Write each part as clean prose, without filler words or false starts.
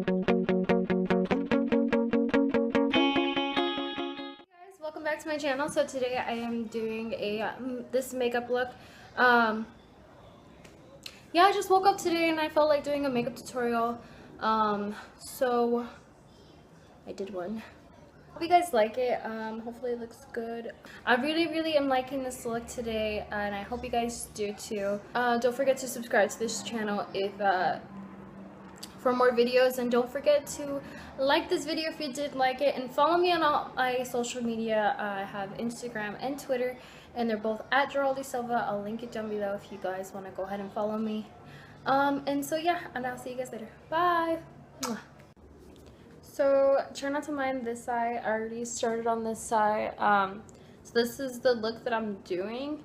Welcome back to my channel. So today I am doing a this makeup look. Yeah, I just woke up today and I felt like doing a makeup tutorial. So I did one. Hope you guys like it. Hopefully it looks good. I really am liking this look today, and I hope you guys do too. Don't forget to subscribe to this channel if for more videos, and don't forget to like this video if you did like it, and follow me on all my social media. I have Instagram and Twitter, and they're both at Geraldine Silva. I'll link it down below if you guys want to go ahead and follow me. And so yeah, and I'll see you guys later. Bye. So try not to mind this side. I already started on this side. So this is the look that I'm doing.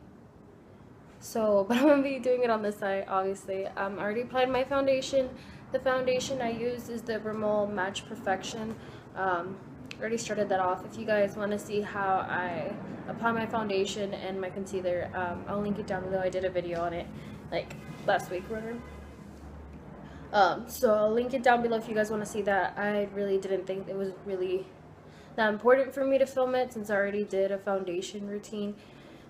So, but I'm gonna be doing it on this side, obviously. I already applied my foundation. The foundation I use is the Rimmel Match Perfection. Already started that off. If you guys want to see how I apply my foundation and my concealer, I'll link it down below. I did a video on it like last week, whatever. So I'll link it down below if you guys want to see that. I really didn't think it was really that important for me to film it since I already did a foundation routine.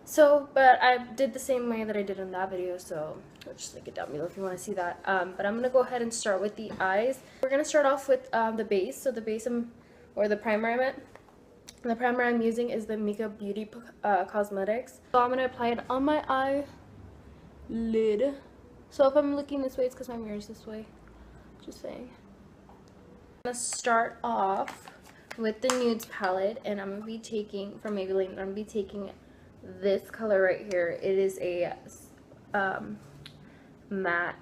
So, but I did the same way that I did in that video, so I'll just link it down below if you want to see that. But I'm going to go ahead and start with the eyes. We're going to start off with the base. So the base, or the primer I meant. The primer I'm using is the Makeup Beauty Cosmetics. So I'm going to apply it on my eyelid. So if I'm looking this way, it's because my mirror is this way. Just saying. I'm going to start off with the Nudes palette, and I'm going to be taking, from Maybelline, I'm going to be taking this color right here. It is a matte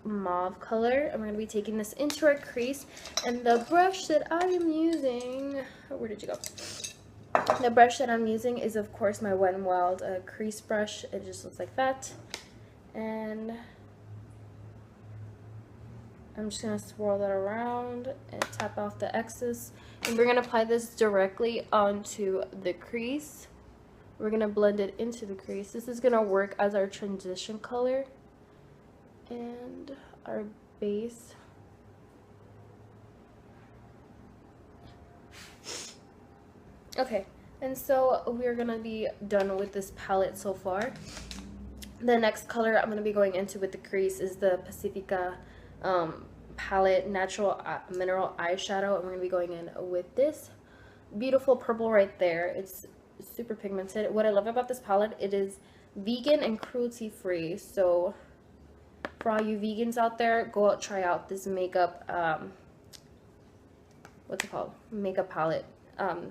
mauve color. I'm going to be taking this into our crease, and the brush that I am using, where did you go? The brush that I'm using is of course my Wet n Wild crease brush. It just looks like that, and I'm just going to swirl that around and tap off the excess, and we're going to apply this directly onto the crease. We're going to blend it into the crease. This is going to work as our transition color and our base. Okay, and so we're going to be done with this palette so far. The next color I'm going to be going into with the crease is the Pacifica palette Natural Mineral Eyeshadow, and we're going to be going in with this beautiful purple right there. It's super pigmented. What I love about this palette, it is vegan and cruelty free. So for all you vegans out there, go out, try out this makeup what's it called, makeup palette.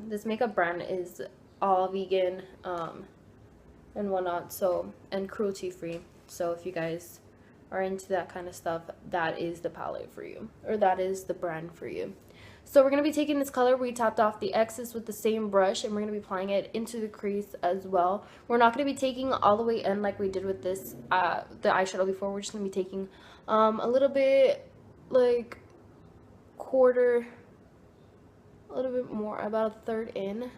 This makeup brand is all vegan and whatnot, so, and cruelty free. So if you guys are into that kind of stuff, that is the palette for you, or that is the brand for you. So we're going to be taking this color, we tapped off the excess with the same brush, and we're going to be applying it into the crease as well. We're not going to be taking all the way in like we did with this, the eyeshadow before. We're just going to be taking a little bit, like quarter, a little bit more, about a third in.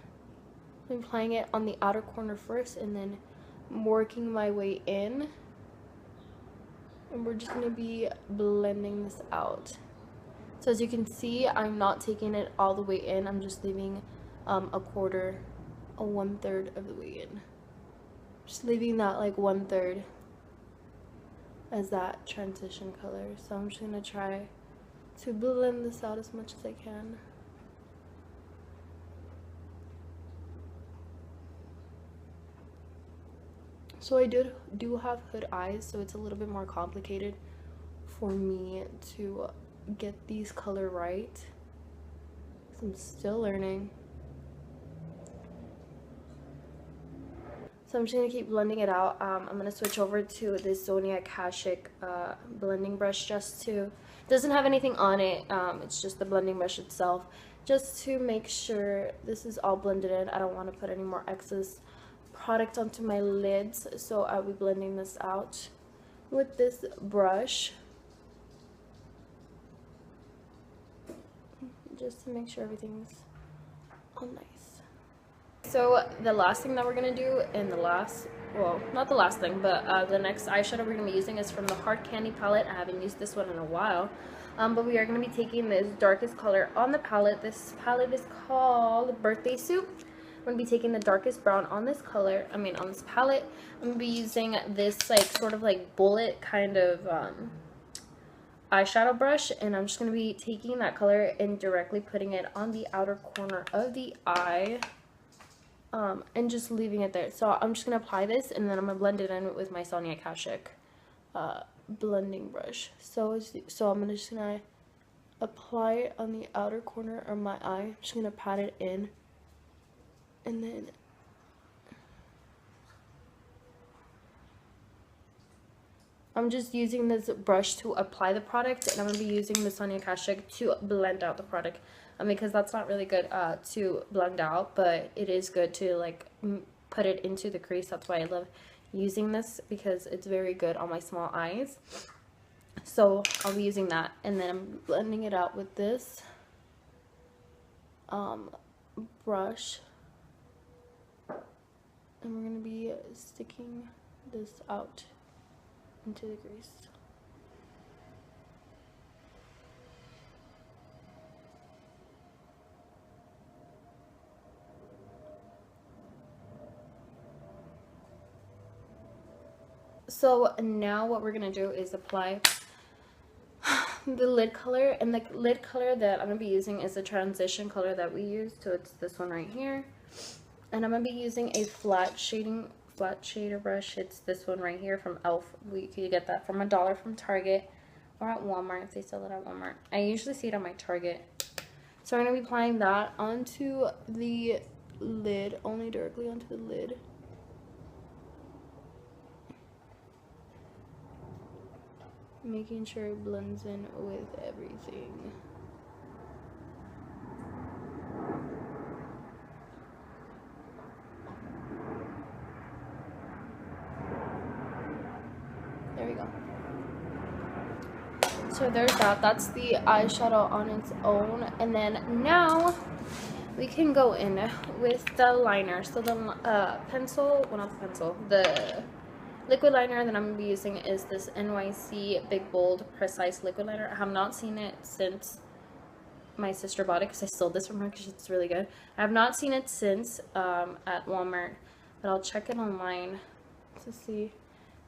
I'm applying it on the outer corner first, and then working my way in. And we're just going to be blending this out. So as you can see, I'm not taking it all the way in. I'm just leaving a quarter, a 1/3 of the way in. Just leaving that like 1/3 as that transition color. So I'm just going to try to blend this out as much as I can. So I do have hood eyes, so it's a little bit more complicated for me to get these color right. So I'm still learning. So I'm just going to keep blending it out. I'm going to switch over to this Sonia Kashuk blending brush, just to, doesn't have anything on it, it's just the blending brush itself, just to make sure this is all blended in. I don't want to put any more excess product onto my lids, so I'll be blending this out with this brush, just to make sure everything's all nice. So the last thing that we're going to do, and the last, well, not the last thing, but the next eyeshadow we're going to be using is from the Hard Candy palette. I haven't used this one in a while. But we are going to be taking this darkest color on the palette. This palette is called Birthday Suit. I'm going to be taking the darkest brown on this color, on this palette. I'm going to be using this like sort of like bullet kind of eyeshadow brush, and I'm just going to be taking that color and directly putting it on the outer corner of the eye, and just leaving it there. So I'm just going to apply this, and then I'm going to blend it in with my Sonia Kashuk blending brush. So I'm just going to apply it on the outer corner of my eye. I'm just going to pat it in, and then I'm just using this brush to apply the product, and I'm going to be using the Sonia Kashuk to blend out the product, because that's not really good to blend out, but it is good to like put it into the crease. That's why I love using this, because it's very good on my small eyes. So I'll be using that, and then I'm blending it out with this brush, and we're going to be sticking this out into the crease. So now what we're gonna do is apply the lid color, and the lid color that I'm gonna be using is the transition color that we use. So it's this one right here, and I'm gonna be using a flat shader brush. It's this one right here from Elf. You can get that from $1 from Target or at Walmart if they sell it at Walmart. I usually see it on my Target. So I'm going to be applying that onto the lid, only directly onto the lid. Making sure it blends in with everything. There we go. So there's that. That's the eyeshadow on its own. And then now we can go in with the liner. So the pencil, well, not the pencil, the liquid liner that I'm going to be using is this NYC Big Bold Precise Liquid Liner. I have not seen it since my sister bought it, because I stole this from her because it's really good. I have not seen it since at Walmart, but I'll check it online to see if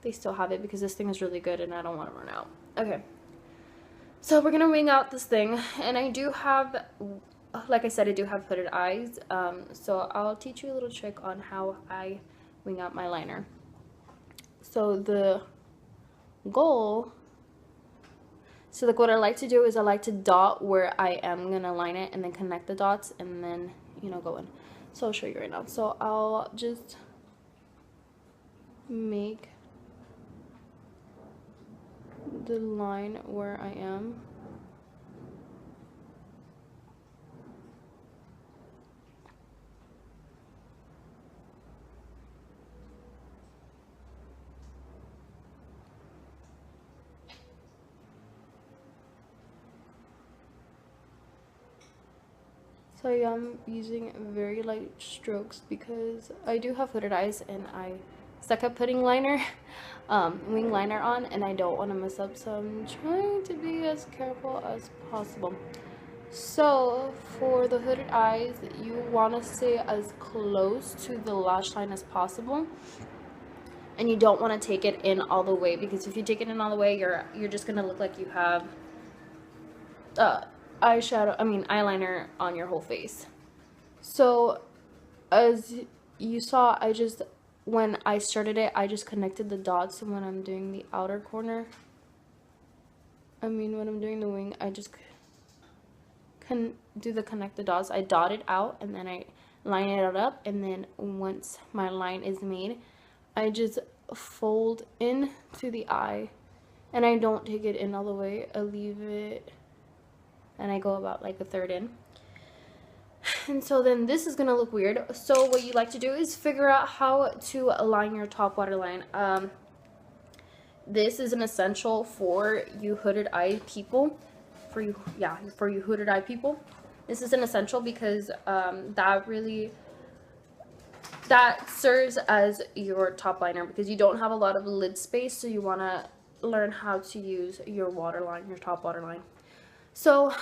they still have it, because this thing is really good and I don't want to run out. Okay, so we're gonna wing out this thing, and I do have, like I said, I do have hooded eyes, so I'll teach you a little trick on how I wing out my liner. So the goal, so like what I like to do is I like to dot where I am gonna line it, and then connect the dots, and then, you know, go in. So I'll show you right now. So I'll just make the line where I am. So I am using very light strokes because I do have hooded eyes, and I stuck up putting liner, wing liner on, and I don't want to mess up, so I'm trying to be as careful as possible. So for the hooded eyes, you want to stay as close to the lash line as possible, and you don't want to take it in all the way, because if you take it in all the way, you're just gonna look like you have eyeliner on your whole face. So as you saw, when I started it, I just connected the dots, and when I'm doing the outer corner, when I'm doing the wing, I just can do the connect the dots. I dot it out, and then I line it up, and then once my line is made, I just fold in to the eye, and I don't take it in all the way. I leave it, and I go about like a third in. And so then this is gonna look weird. So what you like to do is figure out how to align your top waterline. This is an essential for you hooded eye people. For you hooded eye people. This is an essential because that serves as your top liner, because you don't have a lot of lid space, so you wanna learn how to use your waterline, your top waterline. So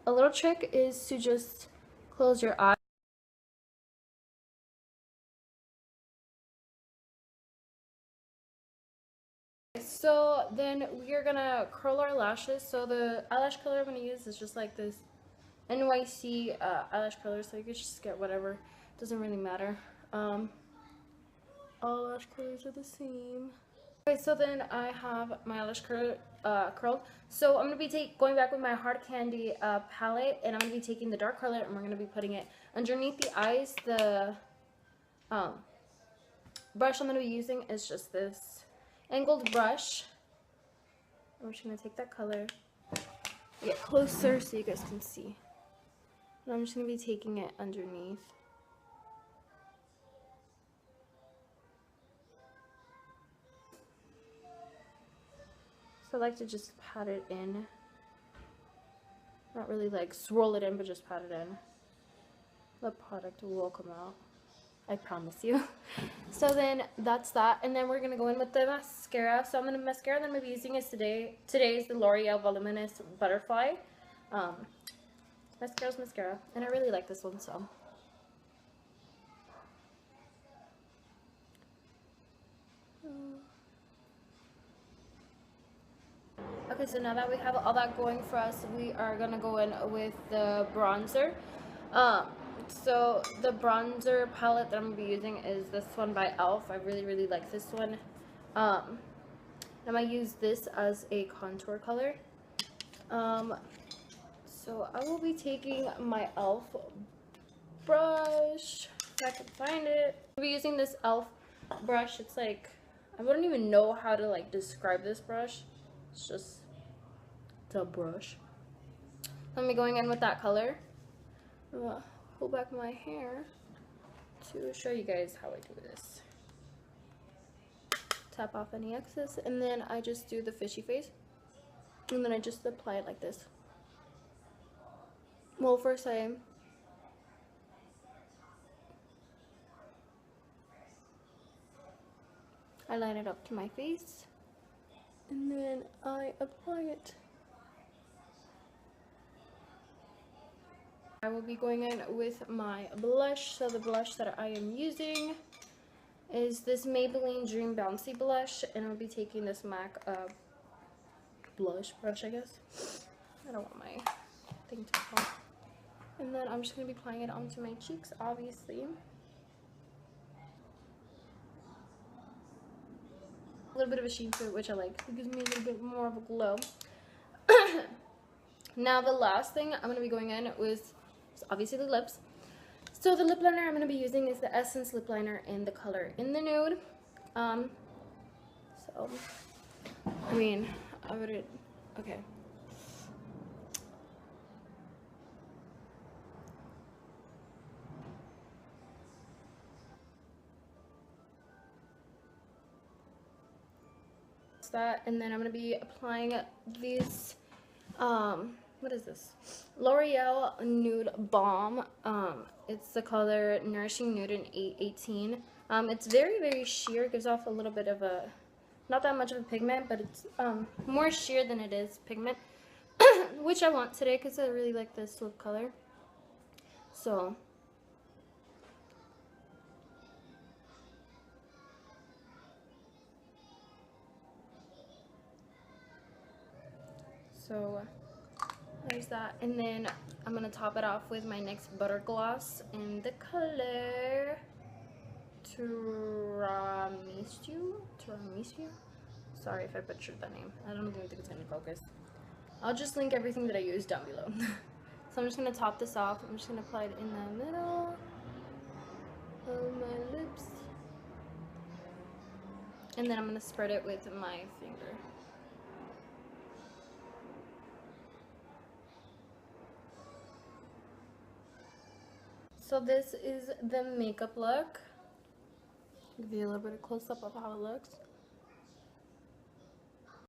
a little trick is to just close your eyes. So then we are gonna curl our lashes. So the eyelash color I'm gonna use is just like this NYC eyelash color. So you can just get whatever, doesn't really matter. All lash colors are the same. Okay, so then I have my eyelash curled. So I'm gonna be going back with my hard candy palette, and I'm gonna be taking the dark color, and we're gonna be putting it underneath the eyes. The brush I'm gonna be using is just this angled brush. I'm just gonna take that color, get closer so you guys can see. And I'm just gonna be taking it underneath. So I like to just pat it in. Not really like swirl it in, but just pat it in. The product will come out, I promise you. So then that's that, and then we're gonna go in with the mascara. So mascara that I'm gonna be using is today is the L'Oreal Voluminous Butterfly. Mascara's mascara, and I really like this one. So okay, so now that we have all that going for us, we are gonna go in with the bronzer. So the bronzer palette that I'm gonna be using is this one by e.l.f. I really like this one. I'm gonna use this as a contour color. So I will be taking my e.l.f. brush, if I can find it. I'll be using this e.l.f. brush. It's like, I wouldn't even know how to like describe this brush. It's just a brush. I'm gonna be going in with that color. I'm gonna pull back my hair to show you guys how I do this. Tap off any excess, and then I just do the fishy face, and then I just apply it like this. Well, first I line it up to my face, and then I apply it. I will be going in with my blush. So the blush that I am using is this Maybelline Dream Bouncy blush, and I'll be taking this MAC blush brush, I guess. I don't want my thing to fall. And then I'm just going to be applying it onto my cheeks, obviously. A little bit of a sheen to it, which I like. It gives me a little bit more of a glow. Now the last thing I'm going to be going in with is obviously the lips. So the lip liner I'm going to be using is the Essence lip liner in the color In the Nude. So, I mean, okay. That, and then I'm going to be applying these, what is this? L'Oreal Nude Balm. It's the color Nourishing Nude in 818. It's very sheer. It gives off a little bit of a, not that much of a pigment, but it's more sheer than it is pigment, which I want today because I really like this lip color. So there's that, and then I'm gonna top it off with my NYX Butter Gloss in the color Tiramisu. Sorry if I butchered that name. I don't think it's gonna focus. I'll just link everything that I use down below. So I'm just gonna top this off. I'm just gonna apply it in the middle of my lips, and then I'm gonna spread it with my finger. So this is the makeup look. Give you a little bit of close up of how it looks.